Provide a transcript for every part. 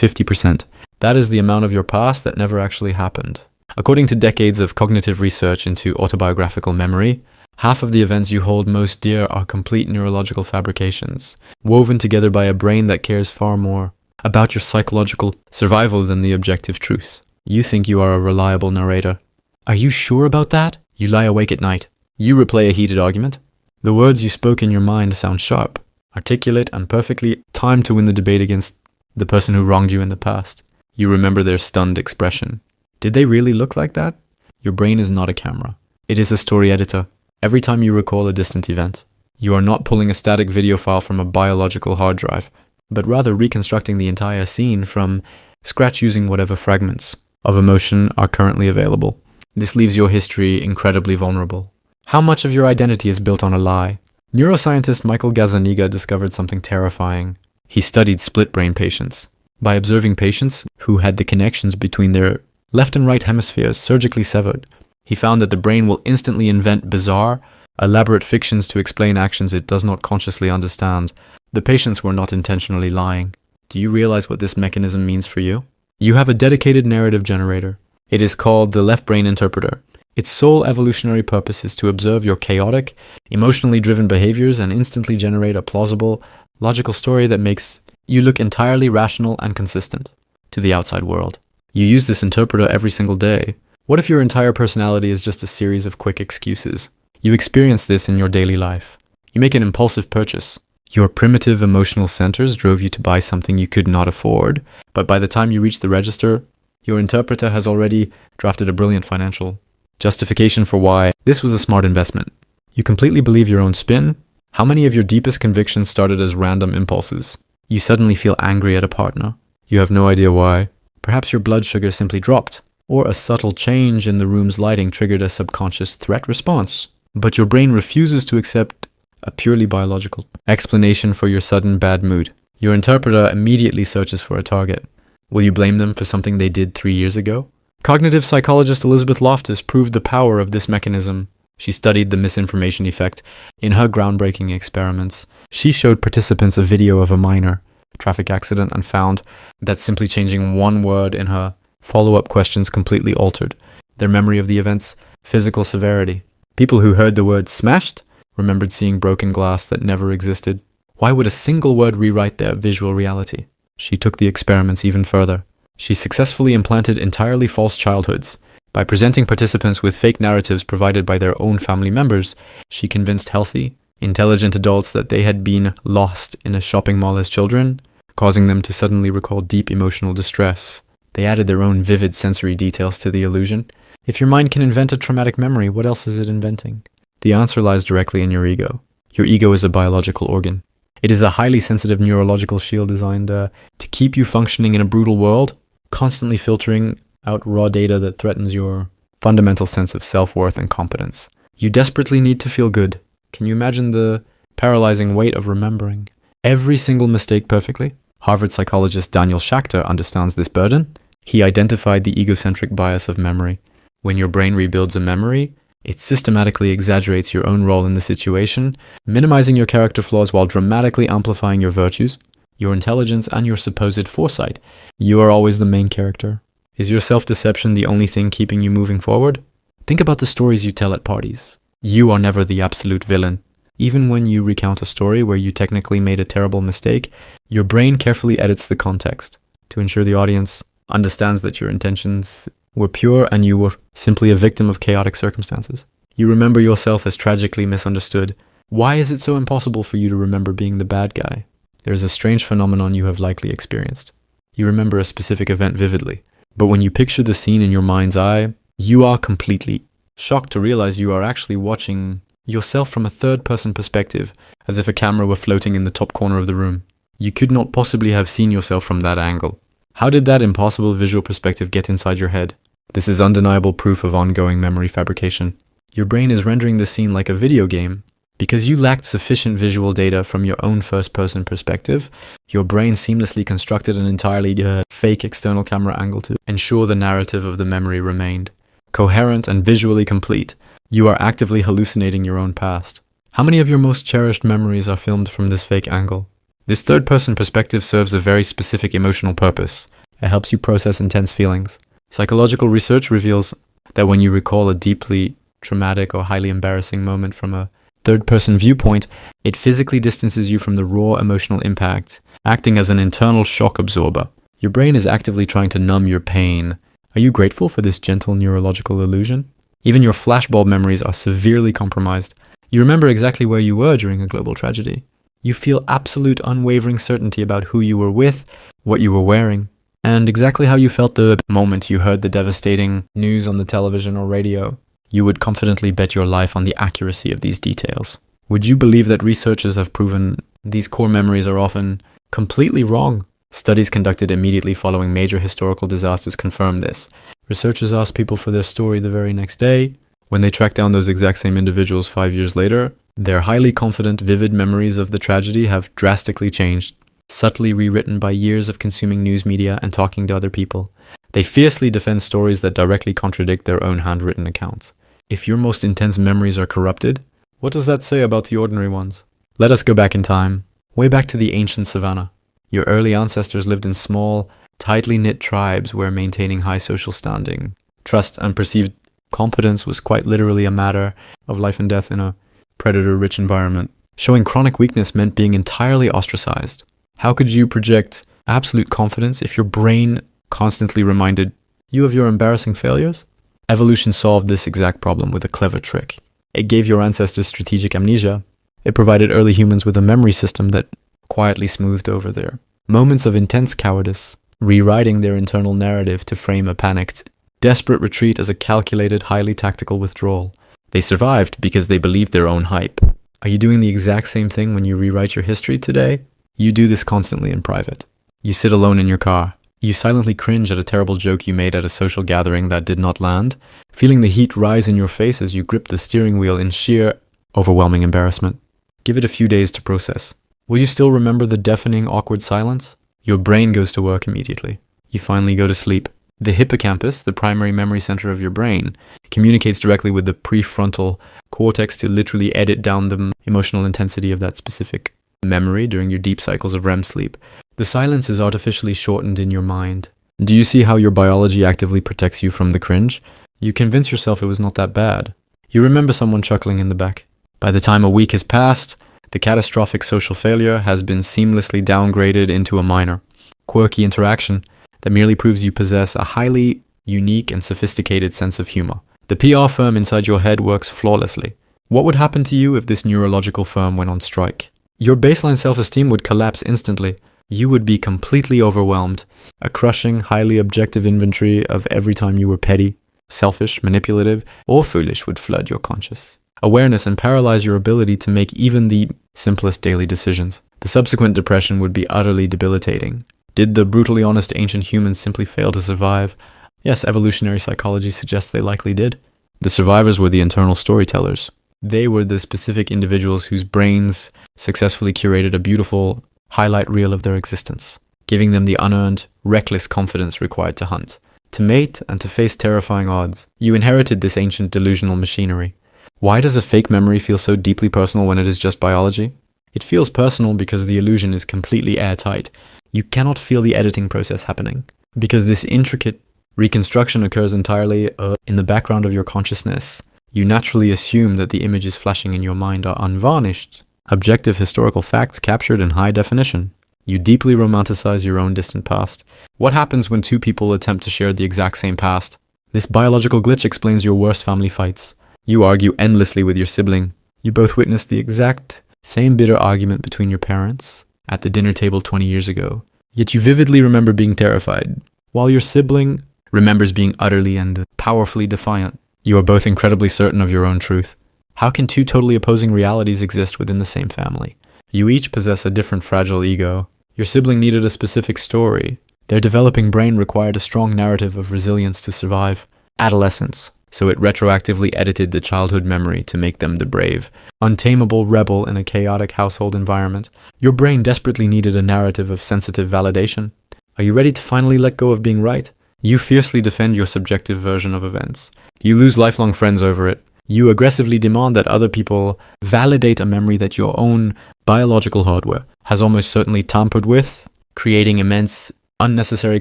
50%. That is the amount of your past that never actually happened. According to decades of cognitive research into autobiographical memory, half of the events you hold most dear are complete neurological fabrications, woven together by a brain that cares far more about your psychological survival than the objective truth. You think you are a reliable narrator. Are you sure about that? You lie awake at night. You replay a heated argument. The words you spoke in your mind sound sharp, articulate, and perfectly timed to win the debate against the person who wronged you in the past. You remember their stunned expression. Did they really look like that? Your brain is not a camera. It is a story editor. Every time you recall a distant event, you are not pulling a static video file from a biological hard drive, but rather reconstructing the entire scene from scratch using whatever fragments of emotion are currently available. This leaves your history incredibly vulnerable. How much of your identity is built on a lie? Neuroscientist Michael Gazzaniga discovered something terrifying. He studied split brain patients. By observing patients who had the connections between their left and right hemispheres surgically severed, he found that the brain will instantly invent bizarre, elaborate fictions to explain actions it does not consciously understand. The patients were not intentionally lying. Do you realize what this mechanism means for you? You have a dedicated narrative generator. It is called the left brain interpreter. Its sole evolutionary purpose is to observe your chaotic, emotionally driven behaviors and instantly generate a plausible, logical story that makes you look entirely rational and consistent to the outside world. You use this interpreter every single day. What if your entire personality is just a series of quick excuses? You experience this in your daily life. You make an impulsive purchase. Your primitive emotional centers drove you to buy something you could not afford, but by the time you reach the register, your interpreter has already drafted a brilliant financial justification for why this was a smart investment. You completely believe your own spin. How many of your deepest convictions started as random impulses? You suddenly feel angry at a partner. You have no idea why. Perhaps your blood sugar simply dropped, or a subtle change in the room's lighting triggered a subconscious threat response. But your brain refuses to accept a purely biological explanation for your sudden bad mood. Your interpreter immediately searches for a target. Will you blame them for something they did 3 years ago? Cognitive psychologist Elizabeth Loftus proved the power of this mechanism. She studied the misinformation effect in her groundbreaking experiments. She showed participants a video of a minor traffic accident and found that simply changing one word in her follow-up questions completely altered their memory of the event's physical severity. People who heard the word smashed remembered seeing broken glass that never existed. Why would a single word rewrite their visual reality? She took the experiments even further. She successfully implanted entirely false childhoods. By presenting participants with fake narratives provided by their own family members, she convinced healthy, intelligent adults that they had been lost in a shopping mall as children, causing them to suddenly recall deep emotional distress. They added their own vivid sensory details to the illusion. If your mind can invent a traumatic memory, what else is it inventing? The answer lies directly in your ego. Your ego is a biological organ. It is a highly sensitive neurological shield designed to keep you functioning in a brutal world, constantly filtering out raw data that threatens your fundamental sense of self-worth and competence. You desperately need to feel good. Can you imagine the paralyzing weight of remembering every single mistake perfectly? Harvard psychologist Daniel Schachter understands this burden. He identified the egocentric bias of memory. When your brain rebuilds a memory, it systematically exaggerates your own role in the situation, minimizing your character flaws while dramatically amplifying your virtues, your intelligence, and your supposed foresight. You are always the main character. Is your self-deception the only thing keeping you moving forward? Think about the stories you tell at parties. You are never the absolute villain. Even when you recount a story where you technically made a terrible mistake, your brain carefully edits the context to ensure the audience understands that your intentions were pure and you were simply a victim of chaotic circumstances. You remember yourself as tragically misunderstood. Why is it so impossible for you to remember being the bad guy? There is a strange phenomenon you have likely experienced. You remember a specific event vividly, but when you picture the scene in your mind's eye, you are completely shocked to realize you are actually watching yourself from a third-person perspective, as if a camera were floating in the top corner of the room. You could not possibly have seen yourself from that angle. How did that impossible visual perspective get inside your head? This is undeniable proof of ongoing memory fabrication. Your brain is rendering the scene like a video game. Because you lacked sufficient visual data from your own first-person perspective, your brain seamlessly constructed an entirely fake external camera angle to ensure the narrative of the memory remained coherent and visually complete. You are actively hallucinating your own past. How many of your most cherished memories are filmed from this fake angle? This third-person perspective serves a very specific emotional purpose. It helps you process intense feelings. Psychological research reveals that when you recall a deeply traumatic or highly embarrassing moment from a third-person viewpoint, it physically distances you from the raw emotional impact, acting as an internal shock absorber. Your brain is actively trying to numb your pain. Are you grateful for this gentle neurological illusion? Even your flashbulb memories are severely compromised. You remember exactly where you were during a global tragedy. You feel absolute unwavering certainty about who you were with, what you were wearing, and exactly how you felt the moment you heard the devastating news on the television or radio. You would confidently bet your life on the accuracy of these details. Would you believe that researchers have proven these core memories are often completely wrong? Studies conducted immediately following major historical disasters confirm this. Researchers asked people for their story the very next day. When they tracked down those exact same individuals 5 years later, their highly confident, vivid memories of the tragedy have drastically changed, subtly rewritten by years of consuming news media and talking to other people. They fiercely defend stories that directly contradict their own handwritten accounts. If your most intense memories are corrupted, what does that say about the ordinary ones? Let us go back in time, way back to the ancient savannah. Your early ancestors lived in small, tightly knit tribes where maintaining high social standing, trust, and perceived competence was quite literally a matter of life and death in a predator-rich environment. Showing chronic weakness meant being entirely ostracized. How could you project absolute confidence if your brain constantly reminded you of your embarrassing failures? Evolution solved this exact problem with a clever trick. It gave your ancestors strategic amnesia. It provided early humans with a memory system that quietly smoothed over their moments of intense cowardice, rewriting their internal narrative to frame a panicked, desperate retreat as a calculated, highly tactical withdrawal. They survived because they believed their own hype. Are you doing the exact same thing when you rewrite your history today? You do this constantly in private. You sit alone in your car. You silently cringe at a terrible joke you made at a social gathering that did not land, feeling the heat rise in your face as you grip the steering wheel in sheer, overwhelming embarrassment. Give it a few days to process. Will you still remember the deafening, awkward silence? Your brain goes to work immediately. You finally go to sleep. The hippocampus, the primary memory center of your brain, communicates directly with the prefrontal cortex to literally edit down the emotional intensity of that specific memory during your deep cycles of REM sleep. The silence is artificially shortened in your mind. Do you see how your biology actively protects you from the cringe? You convince yourself it was not that bad. You remember someone chuckling in the back. By the time a week has passed, the catastrophic social failure has been seamlessly downgraded into a minor, quirky interaction that merely proves you possess a highly unique and sophisticated sense of humor. The PR firm inside your head works flawlessly. What would happen to you if this neurological firm went on strike? Your baseline self-esteem would collapse instantly. You would be completely overwhelmed. A crushing, highly objective inventory of every time you were petty, selfish, manipulative, or foolish would flood your conscious awareness and paralyze your ability to make even the simplest daily decisions. The subsequent depression would be utterly debilitating. Did the brutally honest ancient humans simply fail to survive? Yes, evolutionary psychology suggests they likely did. The survivors were the internal storytellers. They were the specific individuals whose brains successfully curated a beautiful highlight reel of their existence, giving them the unearned, reckless confidence required to hunt, to mate, and to face terrifying odds. You inherited this ancient delusional machinery. Why does a fake memory feel so deeply personal when it is just biology? It feels personal because the illusion is completely airtight. You cannot feel the editing process happening, because this intricate reconstruction occurs entirely in the background of your consciousness. You naturally assume that the images flashing in your mind are unvarnished, objective historical facts captured in high definition. You deeply romanticize your own distant past. What happens when two people attempt to share the exact same past? This biological glitch explains your worst family fights. You argue endlessly with your sibling. You both witnessed the exact same bitter argument between your parents at the dinner table 20 years ago. Yet you vividly remember being terrified, while your sibling remembers being utterly and powerfully defiant. You are both incredibly certain of your own truth. How can two totally opposing realities exist within the same family? You each possess a different fragile ego. Your sibling needed a specific story. Their developing brain required a strong narrative of resilience to survive adolescence, so it retroactively edited the childhood memory to make them the brave, untamable rebel in a chaotic household environment. Your brain desperately needed a narrative of sensitive validation. Are you ready to finally let go of being right? You fiercely defend your subjective version of events. You lose lifelong friends over it. You aggressively demand that other people validate a memory that your own biological hardware has almost certainly tampered with, creating immense, unnecessary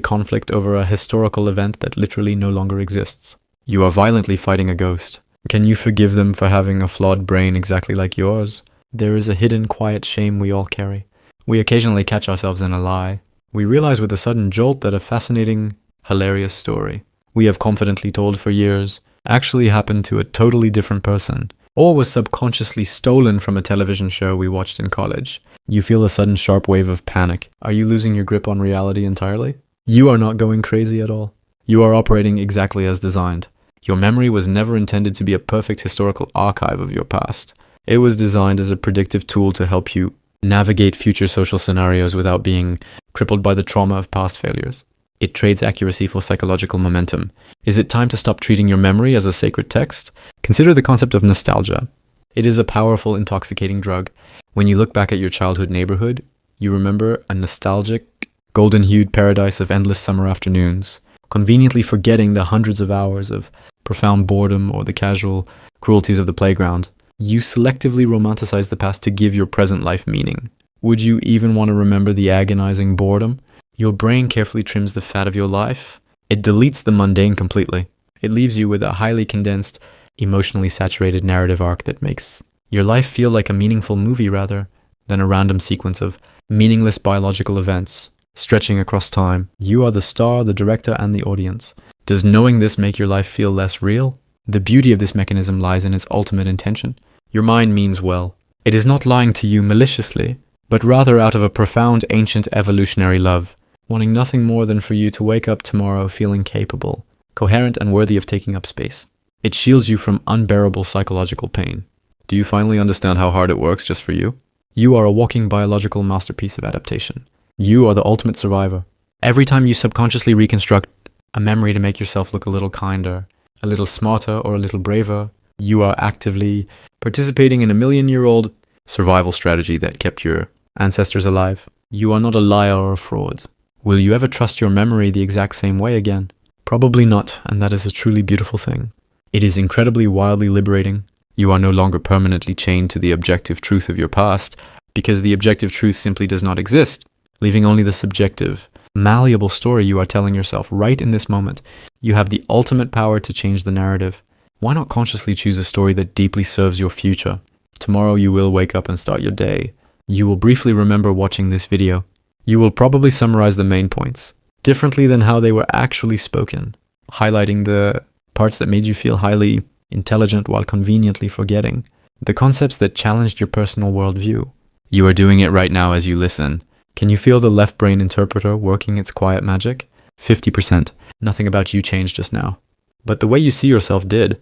conflict over a historical event that literally no longer exists. You are violently fighting a ghost. Can you forgive them for having a flawed brain exactly like yours? There is a hidden, quiet shame we all carry. We occasionally catch ourselves in a lie. We realize with a sudden jolt that a fascinating, hilarious story we have confidently told for years actually happened to a totally different person, or was subconsciously stolen from a television show we watched in college. You feel a sudden sharp wave of panic. Are you losing your grip on reality entirely? You are not going crazy at all. You are operating exactly as designed. Your memory was never intended to be a perfect historical archive of your past. It was designed as a predictive tool to help you navigate future social scenarios without being crippled by the trauma of past failures. It trades accuracy for psychological momentum. Is it time to stop treating your memory as a sacred text? Consider the concept of nostalgia. It is a powerful, intoxicating drug. When you look back at your childhood neighborhood, you remember a nostalgic, golden-hued paradise of endless summer afternoons, conveniently forgetting the hundreds of hours of profound boredom or the casual cruelties of the playground. You selectively romanticize the past to give your present life meaning. Would you even want to remember the agonizing boredom? Your brain carefully trims the fat of your life. It deletes the mundane completely. It leaves you with a highly condensed, emotionally saturated narrative arc that makes your life feel like a meaningful movie rather than a random sequence of meaningless biological events stretching across time. You are the star, the director, and the audience. Does knowing this make your life feel less real? The beauty of this mechanism lies in its ultimate intention. Your mind means well. It is not lying to you maliciously, but rather out of a profound ancient evolutionary love, wanting nothing more than for you to wake up tomorrow feeling capable, coherent, and worthy of taking up space. It shields you from unbearable psychological pain. Do you finally understand how hard it works just for you? You are a walking biological masterpiece of adaptation. You are the ultimate survivor. Every time you subconsciously reconstruct a memory to make yourself look a little kinder, a little smarter, or a little braver, you are actively participating in a million-year-old survival strategy that kept your ancestors alive. You are not a liar or a fraud. Will you ever trust your memory the exact same way again? Probably not, and that is a truly beautiful thing. It is incredibly wildly liberating. You are no longer permanently chained to the objective truth of your past, because the objective truth simply does not exist, leaving only the subjective, malleable story you are telling yourself right in this moment. You have the ultimate power to change the narrative. Why not consciously choose a story that deeply serves your future? Tomorrow you will wake up and start your day. You will briefly remember watching this video. You will probably summarize the main points, differently than how they were actually spoken, highlighting the parts that made you feel highly intelligent while conveniently forgetting the concepts that challenged your personal worldview. You are doing it right now as you listen. Can you feel the left brain interpreter working its quiet magic? 50%. Nothing about you changed just now. But the way you see yourself did.